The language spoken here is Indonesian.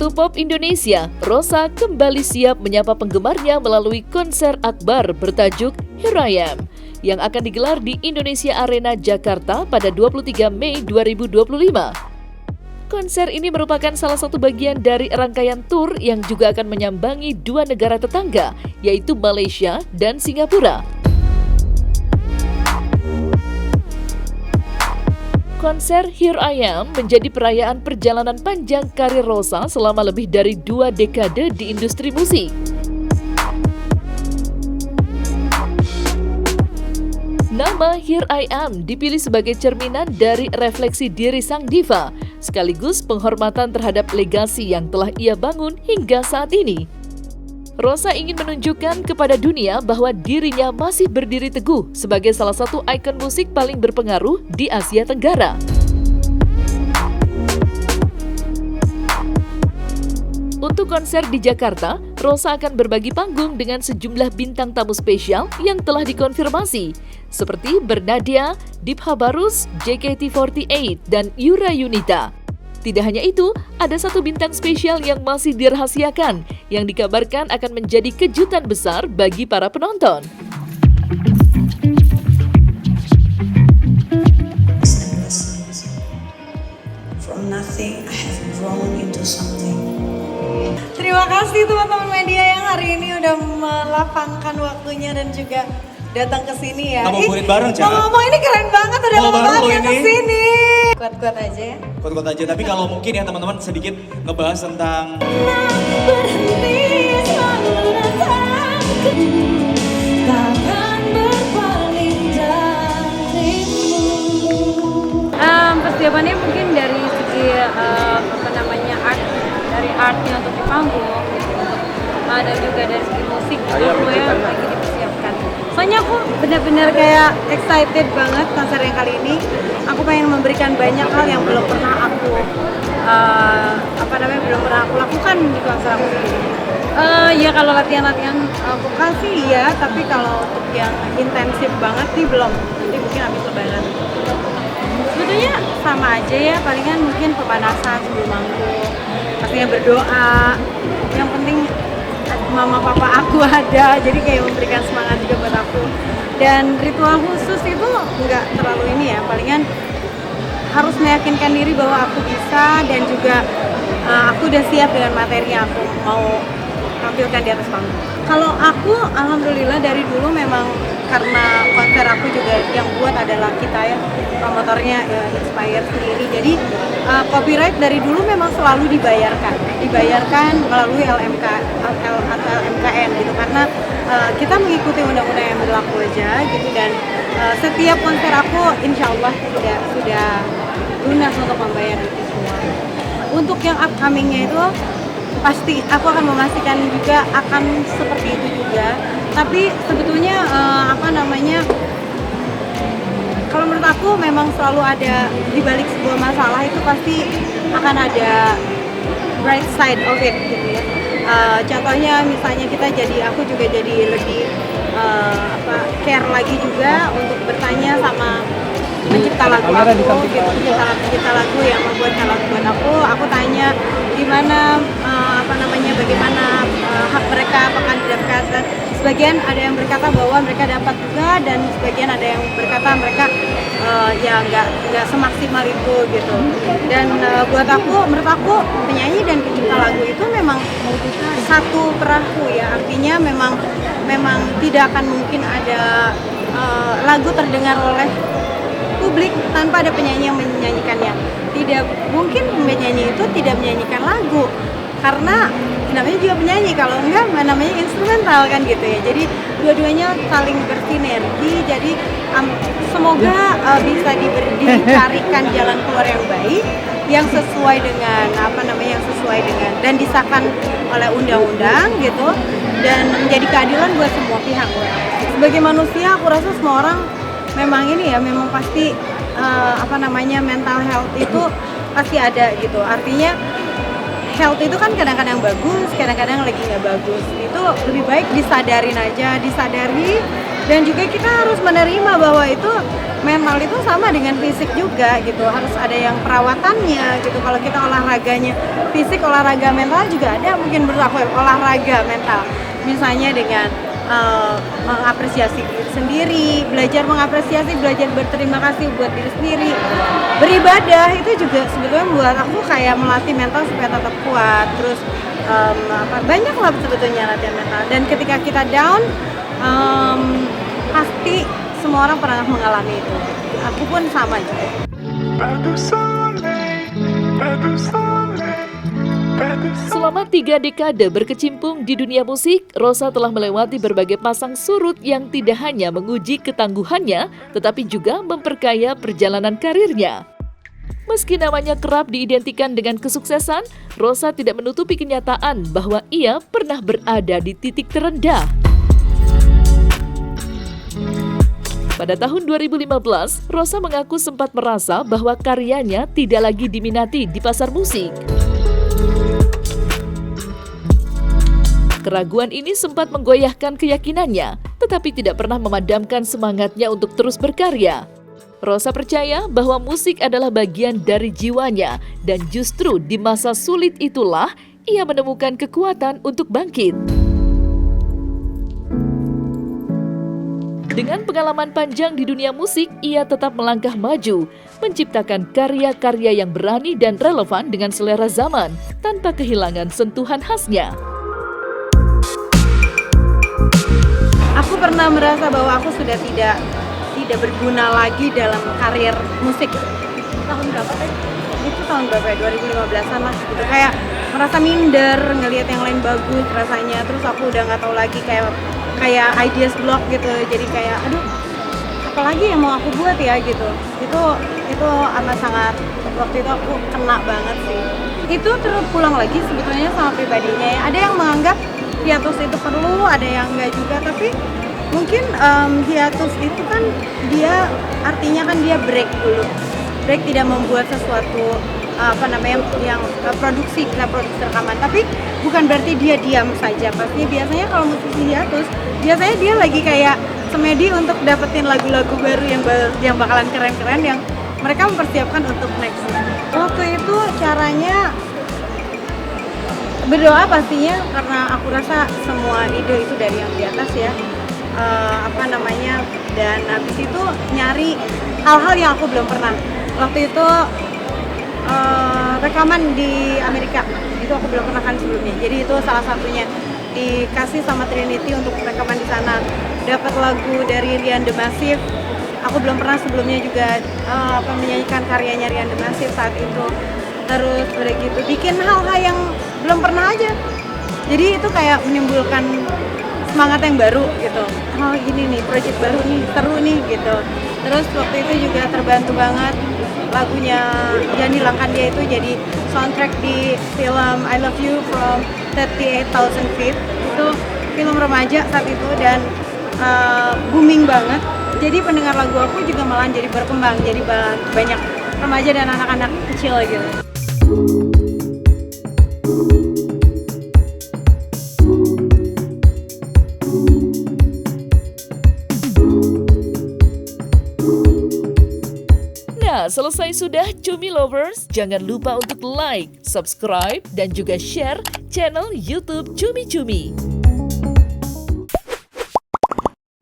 Ratu Pop Indonesia, Rosa kembali siap menyapa penggemarnya melalui konser akbar bertajuk Here I Am yang akan digelar di Indonesia Arena Jakarta pada 23 Mei 2025. Konser ini merupakan salah satu bagian dari rangkaian tur yang juga akan menyambangi dua negara tetangga, yaitu Malaysia dan Singapura. Konser Here I Am menjadi perayaan perjalanan panjang karir Rosa selama lebih dari 2 dekade di industri musik. Nama Here I Am dipilih sebagai cerminan dari refleksi diri sang diva, sekaligus penghormatan terhadap legasi yang telah ia bangun hingga saat ini. Rosa ingin menunjukkan kepada dunia bahwa dirinya masih berdiri teguh sebagai salah satu ikon musik paling berpengaruh di Asia Tenggara. Untuk konser di Jakarta, Rosa akan berbagi panggung dengan sejumlah bintang tamu spesial yang telah dikonfirmasi, seperti Bernadia, Deep Habarus, JKT48, dan Yura Yunita. Tidak hanya itu, ada satu bintang spesial yang masih dirahasiakan, yang dikabarkan akan menjadi kejutan besar bagi para penonton. From nothing, I have grown into something. Terima kasih teman-teman media yang hari ini udah melapangkan waktunya dan juga datang ke sini ya. Ngabuburit bareng, Ca. Ngomong ini keren banget udah lama banget ya ke sini. Kuat-kuat aja ya. Kuat-kuat aja, tapi kalau mungkin ya teman-teman sedikit ngebahas tentang persiapannya mungkin dari segi art, dari artnya untuk di panggung gitu, dan juga dari segi musik gue yang lagi dipersiapkan. Soalnya aku benar-benar kayak excited banget konser yang kali ini. Aku pengen memberikan banyak hal yang belum pernah aku lakukan di konser aku sendiri. Ya kalau latihan-latihan vokal sih iya, tapi kalau untuk yang intensif banget sih belum. Nanti mungkin habis lebaran. Sebetulnya sama aja ya, palingan mungkin pemanasan sebelum manggung, pastinya berdoa. Yang penting mama papa aku ada, jadi kayak memberikan semangat juga buat aku. Dan ritual khusus itu nggak terlalu ini ya, palingan harus meyakinkan diri bahwa aku bisa dan juga aku udah siap dengan materi yang aku mau tampilkan di atas panggung. Kalau aku alhamdulillah dari dulu memang karena konser aku juga yang buat adalah kita ya, promotornya ya, Inspire sendiri. Jadi copyright dari dulu memang selalu dibayarkan melalui LMKN gitu, karena kita mengikuti undang-undang yang berlaku aja gitu. Dan setiap konser aku insya Allah sudah lunas untuk membayar itu semua. Untuk yang upcomingnya itu pasti aku akan memastikan juga akan seperti itu juga. Tapi sebetulnya kalau menurut aku memang selalu ada di balik sebuah masalah itu pasti akan ada bright side of it gitu ya. Contohnya misalnya aku juga jadi lebih care lagi juga untuk bertanya sama pencipta lagu aku gitu, pencipta lagu yang membuatkan lagu buat aku tanya gimana bagaimana hak mereka apakah didapatkan. Sebagian ada yang berkata bahwa mereka dapat juga, dan sebagian ada yang berkata mereka ya nggak semaksimal itu gitu. Dan menurut aku penyanyi dan pencipta lagu itu memang satu perahu ya, artinya memang tidak akan mungkin ada lagu terdengar oleh publik tanpa ada penyanyi yang menyanyikannya. Tidak mungkin penyanyi itu tidak menyanyikan lagu, karena namanya juga penyanyi, kalau enggak namanya instrumental kan gitu ya. Jadi dua-duanya saling bersinergi. Jadi semoga bisa dicarikan jalan keluar yang baik, yang sesuai dengan dan disahkan oleh undang-undang gitu, dan menjadi keadilan buat semua pihak. Sebagai manusia aku rasa semua orang memang pasti mental health itu pasti ada gitu. Artinya health itu kan kadang-kadang bagus, kadang-kadang lagi nggak bagus. Itu lebih baik disadarin aja, disadari Dan juga kita harus menerima bahwa itu mental itu sama dengan fisik juga gitu, harus ada yang perawatannya gitu. Kalau kita olahraganya fisik, olahraga mental juga ada, mungkin berlaku olahraga mental misalnya dengan mengapresiasi diri sendiri, belajar mengapresiasi, belajar berterima kasih buat diri sendiri. Beribadah itu juga sebetulnya buat aku kayak melatih mental supaya tetap kuat. Terus banyak lah sebetulnya latihan mental. Dan ketika kita down, pasti semua orang pernah mengalami itu. Aku pun sama juga. Selama 3 dekade berkecimpung di dunia musik, Rosa telah melewati berbagai pasang surut yang tidak hanya menguji ketangguhannya, tetapi juga memperkaya perjalanan karirnya. Meski namanya kerap diidentikan dengan kesuksesan, Rosa tidak menutupi kenyataan bahwa ia pernah berada di titik terendah. Pada tahun 2015, Rosa mengaku sempat merasa bahwa karyanya tidak lagi diminati di pasar musik. Keraguan ini sempat menggoyahkan keyakinannya, tetapi tidak pernah memadamkan semangatnya untuk terus berkarya. Rosa percaya bahwa musik adalah bagian dari jiwanya, dan justru di masa sulit itulah ia menemukan kekuatan untuk bangkit. Dengan pengalaman panjang di dunia musik, ia tetap melangkah maju, menciptakan karya-karya yang berani dan relevan dengan selera zaman, tanpa kehilangan sentuhan khasnya. Aku pernah merasa bahwa aku sudah tidak berguna lagi dalam karir musik. Tahun berapa tadi? Itu tahun berapa ya? 2015-an lah gitu. Kayak merasa minder, ngelihat yang lain bagus rasanya. Terus aku udah nggak tahu lagi kayak ideas block gitu. Jadi kayak aduh, apalagi yang mau aku buat ya gitu. Itu amat sangat, waktu itu aku kena banget sih. Itu terus pulang lagi sebetulnya sama pribadinya ya. Ada yang menganggap hiatus itu perlu, ada yang enggak juga, tapi mungkin hiatus itu kan dia artinya kan dia break dulu. Break tidak membuat sesuatu yang produksi rekaman, tapi bukan berarti dia diam saja. Pasti biasanya kalau musisi hiatus, biasanya dia lagi kayak semedi untuk dapetin lagu-lagu baru yang bakalan keren-keren, yang mereka mempersiapkan untuk next. Waktu itu caranya berdoa pastinya, karena aku rasa semua ide itu dari yang di atas ya. Dan habis itu nyari hal-hal yang aku belum pernah. Waktu itu rekaman di Amerika, itu aku belum pernah kan sebelumnya. Jadi itu salah satunya, dikasih sama Trinity untuk rekaman di sana. Dapat lagu dari Rian The Massive. Aku belum pernah sebelumnya juga menyanyikan karyanya Rian The Massive saat itu. Terus udah gitu bikin hal-hal yang belum pernah aja. Jadi itu kayak menimbulkan semangat yang baru gitu. Oh gini nih, project baru nih, seru nih gitu. Terus waktu itu juga terbantu banget lagunya Janji Langkandia itu jadi soundtrack di film I Love You from 38,000 Feet. Itu film remaja saat itu dan booming banget. Jadi pendengar lagu aku juga malah jadi berkembang, jadi banyak remaja dan anak-anak kecil gitu. Nah, selesai sudah Cumi Lovers. Jangan lupa untuk like, subscribe, dan juga share channel YouTube Cumi Cumi.